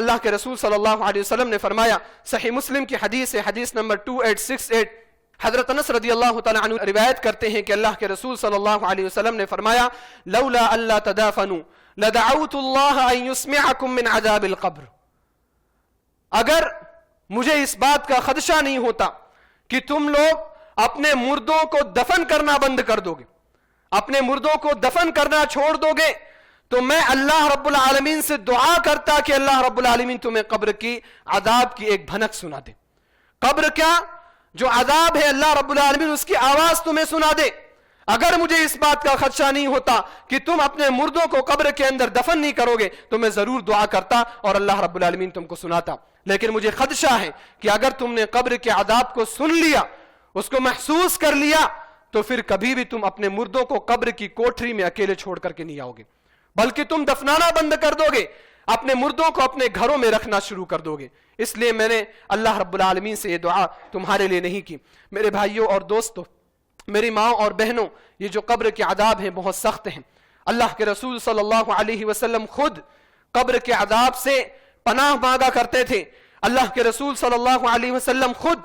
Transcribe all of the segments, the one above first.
اللہ کے رسول صلی اللہ علیہ وسلم نے فرمایا، صحیح مسلم کی حدیث ہے، حدیث نمبر 2868، حضرت انس رضی اللہ تعالیٰ عنہ روایت کرتے ہیں کہ اللہ کے رسول صلی اللہ علیہ وسلم نے فرمایا، لولا اللہ تدافنوا لدعوت اللہ ان یسمعکم من عذاب القبر، اگر مجھے اس بات کا خدشہ نہیں ہوتا کہ تم لوگ اپنے مردوں کو دفن کرنا بند کر دو گے، اپنے مردوں کو دفن کرنا چھوڑ دو گے، تو میں اللہ رب العالمین سے دعا کرتا کہ اللہ رب العالمین تمہیں قبر کی عذاب کی ایک بھنک سنا دے۔ قبر کیا، جو عذاب ہے اللہ رب العالمین اس کی آواز تمہیں سنا دے۔ اگر مجھے اس بات کا خدشہ نہیں ہوتا کہ تم اپنے مردوں کو قبر کے اندر دفن نہیں کرو گے تو میں ضرور دعا کرتا اور اللہ رب العالمین تم کو سناتا، لیکن مجھے خدشہ ہے کہ اگر تم نے قبر کے عذاب کو سن لیا، اس کو محسوس کر لیا، تو پھر کبھی بھی تم اپنے مردوں کو قبر کی کوٹری میں اکیلے چھوڑ کر کے نہیں آؤ گے، بلکہ تم دفنانا بند کر دو گے، اپنے مردوں کو اپنے گھروں میں رکھنا شروع کر دو گے۔ اس لیے میں نے اللہ رب العالمین سے یہ دعا تمہارے لیے نہیں کی۔ میرے بھائیوں اور دوستوں، میری ماں اور بہنوں، یہ جو قبر کے عذاب ہیں بہت سخت ہیں۔ اللہ کے رسول صلی اللہ علیہ وسلم خود قبر کے عذاب سے پناہ مانگا کرتے تھے۔ اللہ کے رسول صلی اللہ علیہ وسلم خود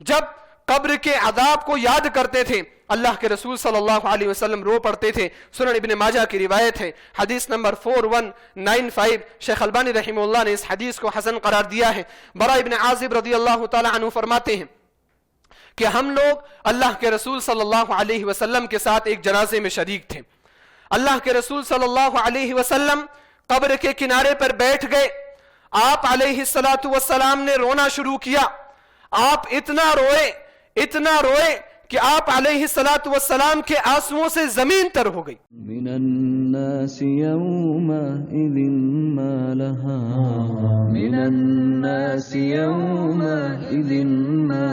جب قبر کے عذاب کو یاد کرتے تھے، اللہ کے رسول صلی اللہ علیہ وسلم رو پڑتے تھے۔ سنن ابن ماجہ کی روایت ہے، حدیث نمبر 4195، شیخ البانی رحمہ اللہ نے اس حدیث کو حسن قرار دیا ہے۔ براء ابن عازب رضی اللہ تعالی عنہ فرماتے ہیں کہ ہم لوگ اللہ کے رسول صلی اللہ علیہ وسلم کے ساتھ ایک جنازے میں شریک تھے۔ اللہ کے رسول صلی اللہ علیہ وسلم قبر کے کنارے پر بیٹھ گئے، آپ علیہ السلام نے رونا شروع کیا، آپ اتنا روئے کہ آپ علیہ السلام کے آنسوؤں سے زمین تر ہو گئی۔ من الناس يومئذ ما لها من الناس يومئذ ما